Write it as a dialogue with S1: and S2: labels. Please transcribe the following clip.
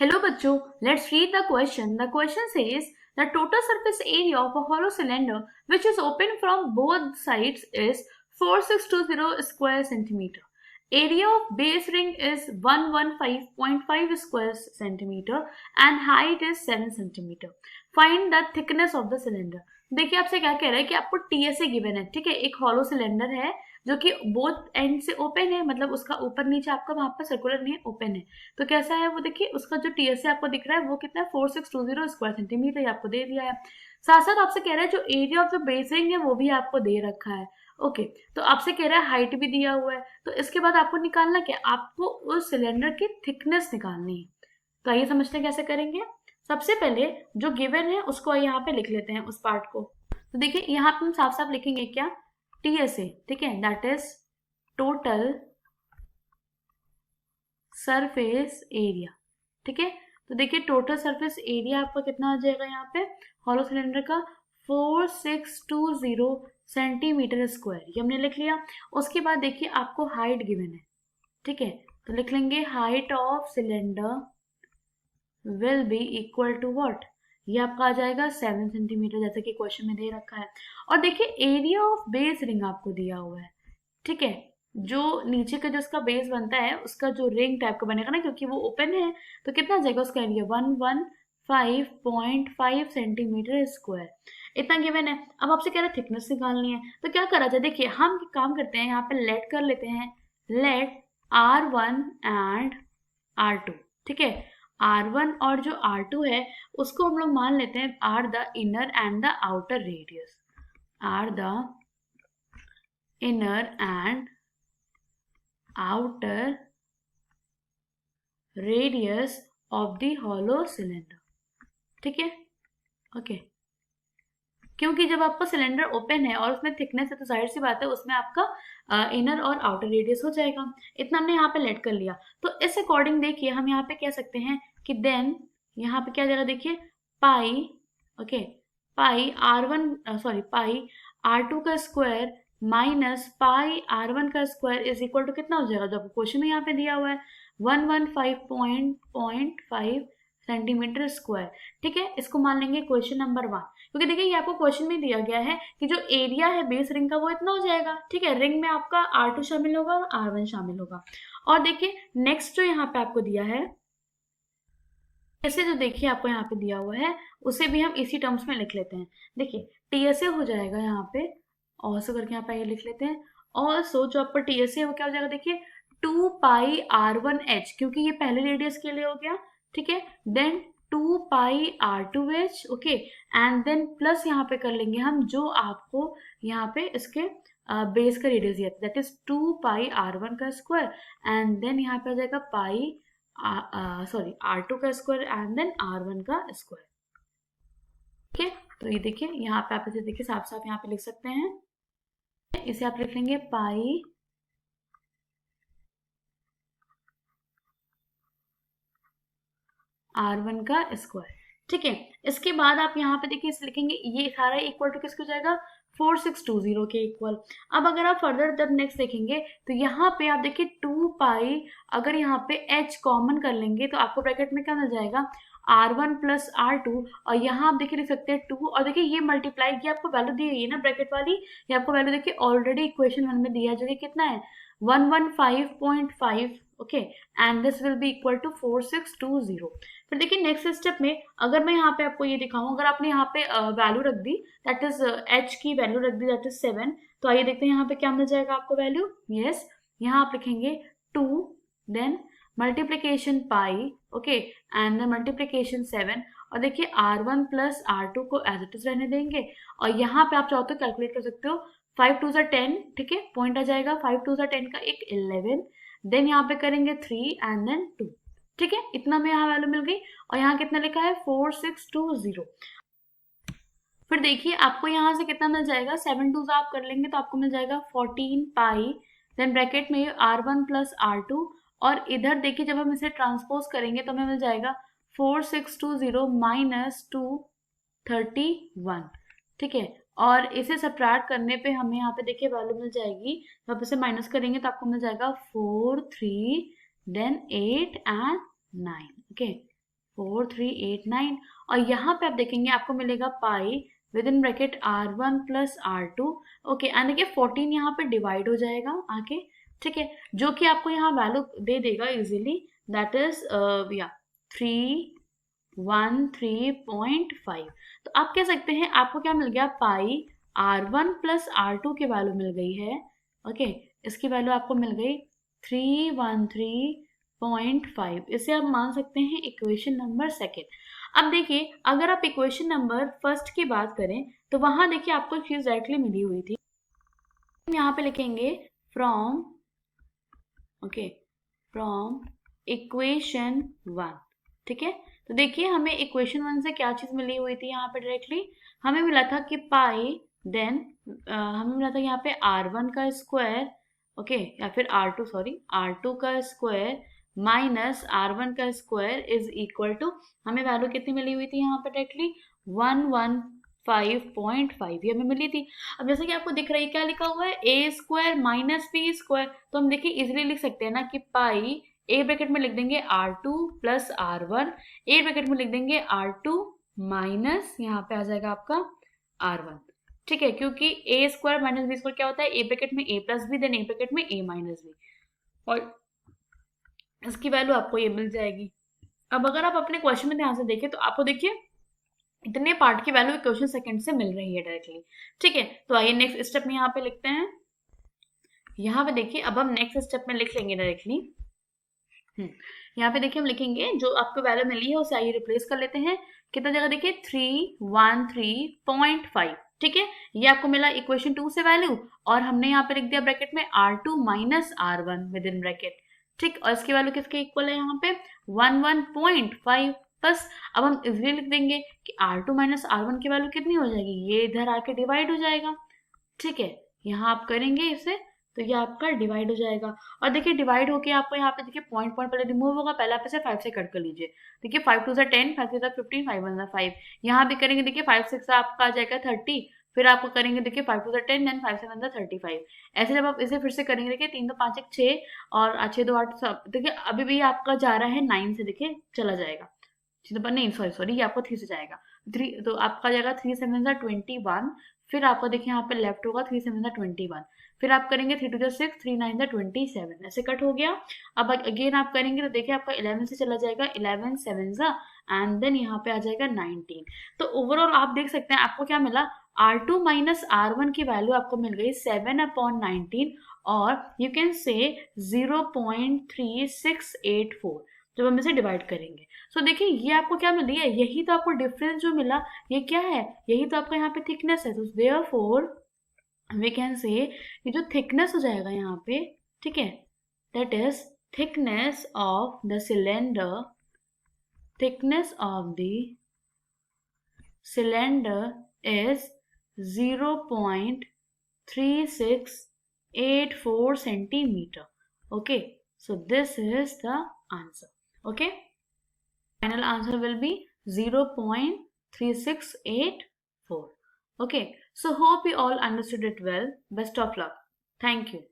S1: Hello बच्चों, let's read the question. The question says the total surface area of a hollow cylinder which is open from both sides is 4620 square centimeter. Area of base ring is 115.5 square centimeter and height is 7 centimeter. Find the thickness of the cylinder. देखिए आपसे क्या कह रहा है कि आपको TSA given है, ठीक है। एक हॉलो सिलेंडर है जो कि बोथ एंड से ओपन है, मतलब उसका ऊपर नीचे आपका वहां पर सर्कुलर नहीं है, ओपन है। तो कैसा है वो देखिए, उसका जो टीएसए आपको दिख रहा है वो कितना है 4620 स्क्वायर सेंटीमीटर आपको दे दिया है। साथ साथ आपसे कह रहा है जो एरिया ऑफ द बेसिंग है वो भी आपको दे रखा है। ओके, तो आपसे कह रहा है हाइट भी दिया हुआ है। तो इसके बाद आपको निकालना क्या, आपको उस सिलेंडर की थिकनेस निकालनी है। तो आइए समझते हैं कैसे करेंगे। सबसे पहले जो गिवन है उसको यहाँ पे लिख लेते हैं, उस पार्ट को। तो देखिए यहाँ पे हम साफ साफ लिखेंगे क्या, टीएसए, ठीक है, that is total surface area, ठीक है। तो देखिए टोटल सरफेस एरिया आपका कितना आ जाएगा यहाँ पे हॉलो सिलेंडर का 4620 सेंटीमीटर स्क्वायर, ये हमने लिख लिया। उसके बाद देखिए आपको हाइट गिवन है, ठीक है, तो लिख लेंगे height of cylinder will be equal to what, ये आपका आ जाएगा 7 सेंटीमीटर, जैसे कि क्वेश्चन में दे रखा है। और देखिए एरिया ऑफ बेस रिंग आपको दिया हुआ है, ठीक है, जो नीचे का जो उसका बेस बनता है उसका जो रिंग टाइप का बनेगा ना, क्योंकि वो ओपन है, तो कितना आ जाएगा उसका एरिया 115.5 सेंटीमीटर स्क्वायर, इतना गिवन है। अब आपसे कह रहा है थिकनेस निकालनी है, तो क्या करा जाए, देखिए हम काम करते हैं, यहाँ पे लेट कर लेते हैं, लेट R1 एंड R2, ठीक है। R1 और जो R2 है उसको हम लोग मान लेते हैं R the inner and the outer radius, R the inner and outer radius of the hollow cylinder, ठीक है। ओके, क्योंकि जब आपका सिलेंडर ओपन है और उसमें थिकनेस है तो जाहिर सी बात है उसमें आपका इनर और आउटर रेडियस हो जाएगा, इतना हमने यहाँ पे लेट कर लिया। तो इस अकॉर्डिंग देखिए हम यहाँ पे कह सकते हैं कि देन यहाँ पे क्या जाएगा, देखिए पाई, ओके, पाई R1 सॉरी पाई R2 का स्क्वायर माइनस पाई R1 का स्क्वायर इज इक्वल टू कितना हो जाएगा, जो आपको क्वेश्चन में यहाँ पे दिया हुआ है 115.5 सेंटीमीटर स्क्वायर, ठीक है। इसको मान लेंगे क्वेश्चन नंबर 1, क्योंकि देखिए ये आपको क्वेश्चन में दिया गया है कि जो एरिया है बेस रिंग का वो इतना हो जाएगा, ठीक है। रिंग में आपका R2 शामिल होगा और R1 शामिल होगा। और देखिए नेक्स्ट जो यहाँ पे आपको दिया है, ऐसे जो देखिए आपको यहाँ पे दिया हुआ है उसे भी हम इसी टर्म्स में लिख लेते हैं। देखिए टीएसए हो जाएगा यहाँ पे, ऑल्सो करके यहाँ पे ये लिख लेते हैं। ऑल्सो जो आपका टीएसए वो क्या हो जाएगा, देखिए 2 पाई R1H, क्योंकि ये पहले रेडियस के लिए हो गया, ठीक है। Then 2 pi R2H, okay, and then plus यहाँ पे कर लेंगे हम जो आपको यहाँ पे इसके बेस का रेडियस दिया, दैट इज 2 पाई R1 का स्क्वायर, एंड देन यहाँ पे आ जाएगा पाई सॉरी R2 का स्क्वायर एंड देन R1 का स्क्वायर, ठीक है। तो ये देखिए यहाँ पे आप इसे देखिए साफ साफ यहाँ पे लिख सकते हैं, इसे आप लिख लेंगे पाई R1 का स्क्वायर, ठीक है। इसके बाद आप यहाँ पे देखिए इसे लिखेंगे, ये सारा इक्वल टू किसको जाएगा 4620 के इक्वल। अब अगर आप फर्दर जब नेक्स्ट देखेंगे तो यहाँ पे आप देखिए 2 पाई, अगर यहाँ पे h कॉमन कर लेंगे तो आपको ब्रैकेट में क्या मिल जाएगा R1 प्लस R2, और यहाँ आप देखिए लिख सकते हैं 2, और देखिए ये मल्टीप्लाई की आपको वैल्यू दी गई है ना ब्रैकेट वाली, ये आपको वैल्यू देखिए ऑलरेडी इक्वेशन 1 में दिया है जो कि कितना है 115.5, okay, and this will be equal to 4620। फिर देखिए नेक्स्ट स्टेप में अगर मैं यहाँ पे आपको ये दिखाऊं, अगर आपने यहाँ पे वैल्यू रख दी, दैट इज h की वैल्यू रख दी, दैट इज 7, तो आइए देखते हैं यहाँ पे क्या मिल जाएगा आपको वैल्यू। यस, यहाँ आप लिखेंगे 2, then multiplication pi, okay, and then multiplication 7, और देखिए R1 प्लस R2 को एज इट इज रहने देंगे, और यहाँ पे आप चाहो तो कैलकुलेट कर सकते हो 5 2 10, ठीक है, पॉइंट आ जाएगा 5 2 10 का एक 11, देन यहाँ पे करेंगे 3 एंड देन 2, ठीक है, इतना में यहाँ वैल्यू मिल गई। और यहाँ कितना लिखा है 4620। फिर देखिए आपको यहाँ से कितना मिल जाएगा, 7 2 आप कर लेंगे तो आपको मिल जाएगा 14 पाई, देन ब्रैकेट में R1 प्लस R2, और इधर देखिए जब हम इसे ट्रांसपोज करेंगे तो हमें मिल जाएगा 4620 माइनस 231, ठीक है। और इसे सब्ट्रैक्ट करने पे हमें यहाँ पे देखिए वैल्यू मिल जाएगी, जब इसे माइनस करेंगे तो आपको मिल जाएगा 4 3 देन 8 एंड 9, ओके, 4389 और यहाँ पे आप देखेंगे आपको मिलेगा pi with in bracket R1 plus R2। Okay and देखिए 14 यहाँ पे डिवाइड हो जाएगा आके, ठीक है, जो कि आपको यहाँ वैल्यू दे देगा इजीली, दैट इज या 313.5। तो आप कह सकते हैं आपको क्या मिल गया, पाई R1 प्लस R2 की वैल्यू मिल गई है। ओके इसकी वैल्यू आपको मिल गई 313.5। इसे आप मान सकते हैं इक्वेशन नंबर सेकेंड। अब देखिए अगर आप इक्वेशन नंबर फर्स्ट की बात करें तो वहां देखिए आपको चीज डायरेक्टली मिली हुई थी, यहाँ पे लिखेंगे फ्रॉम, ओके, फ्रॉम इक्वेशन 1, ठीक है। तो देखिए हमें इक्वेशन 1 से क्या चीज मिली हुई थी, यहाँ पे डायरेक्टली हमें मिला था कि पाई, देन हमें मिला था यहाँ पे R1 का स्क्वायर, ओके, या फिर R2 सॉरी R2 का स्क्वायर माइनस R1 का स्क्वायर इज इक्वल टू, हमें वैल्यू कितनी मिली हुई थी यहाँ पे डायरेक्टली 115.5 ये हमें मिली थी। अब जैसे कि आपको दिख रही है क्या लिखा हुआ है, ए स्क्वायर माइनस बी स्क्वायर, तो हम देखिए इजिली लिख सकते हैं ना कि पाई ए ब्रैकेट में लिख देंगे R2 plus R1, A bracket में लिख देंगे R2 माइनस यहाँ पे आ जाएगा आपका R1, ठीक है, क्योंकि ए स्क्वायर माइनस बी स्क्वायर क्या होता है, ए ब्रैकेट में ए plus B then A bracket में ए माइनस बी, और इसकी वैल्यू आपको ये मिल जाएगी। अब अगर आप अपने क्वेश्चन में ध्यान से देखें तो आपको देखिए इतने पार्ट की वैल्यू क्वेश्चन सेकंड से मिल रही है डायरेक्टली, ठीक है। तो आइए नेक्स्ट स्टेप में यहाँ पे लिखते हैं। यहाँ पे देखिए अब हम नेक्स्ट स्टेप में लिख लेंगे डायरेक्टली। यहाँ पे देखिए हम लिखेंगे जो आपको वैल्यू मिली है उसे आइए रिप्लेस कर लेते हैं। कितना जगह देखिए 313.5, ठीक है, ये आपको मिला इक्वेशन 2 से वैल्यू, और हमने यहाँ पे लिख दिया ब्रैकेट में R2 minus R1 with in bracket, ठीक, और इसकी वैल्यू किसके इक्वल है यहाँ पे 11.5। बस अब हम इजीली लिख देंगे कि R2 माइनस R1 की वैल्यू कितनी हो जाएगी, ये इधर आके डिवाइड हो जाएगा, ठीक है, यहाँ आप करेंगे इसे तो ये आपका डिवाइड हो जाएगा। और देखिए डिवाइड होके आपको यहाँ पे देखिए पॉइंट पॉइंट पहले रिमूव होगा, पहले आप इसे 5 से कट कर लीजिए, देखिए 5 2 10, 5 3 15, 5 1 5, यहाँ भी करेंगे देखिए 5 6 आपका आ जाएगा 30, फिर आपको करेंगे देखिए 5 2 10 देन 5 7 35। ऐसे जब आप इसे फिर से करेंगे देखिए 3 2 5 1 6 और 6 2 8 सब, देखिए अभी भी आपका जा रहा है 9 से, देखिए चला जाएगा, नहीं सॉरी ये आपको 3 से जाएगा, 3 तो आपका जाएगा 3 7 21, फिर आपको देखिए यहाँ पे लेफ्ट होगा 3 7 21, फिर आप करेंगे 3 2 6 3 9 27, ऐसे कट हो गया। अब अगेन आप करेंगे तो देखिए आपका 11 से चला जाएगा 11 7 एंड देन यहाँ पे आ जाएगा 19। तो ओवरऑल आप देख सकते हैं आपको क्या मिला, R2 माइनस R1 की वैल्यू आपको मिल गई 7/19 और यू कैन से 0.3684 जब हम इसे डिवाइड करेंगे। सो देखिए ये आपको क्या मिल रही है, यही तो आपको डिफरेंस जो मिला ये क्या है, यही तो आपका यहाँ पे थिकनेस है। तो देयरफॉर वी कैन से ये जो थिकनेस हो जाएगा यहाँ पे, ठीक है, that is thickness of the cylinder, thickness of the cylinder is 0.3684 centimeter. Okay, so this is the answer. Okay, final answer will be 0.3684. Okay, so hope you all understood it well. Best of luck. Thank you.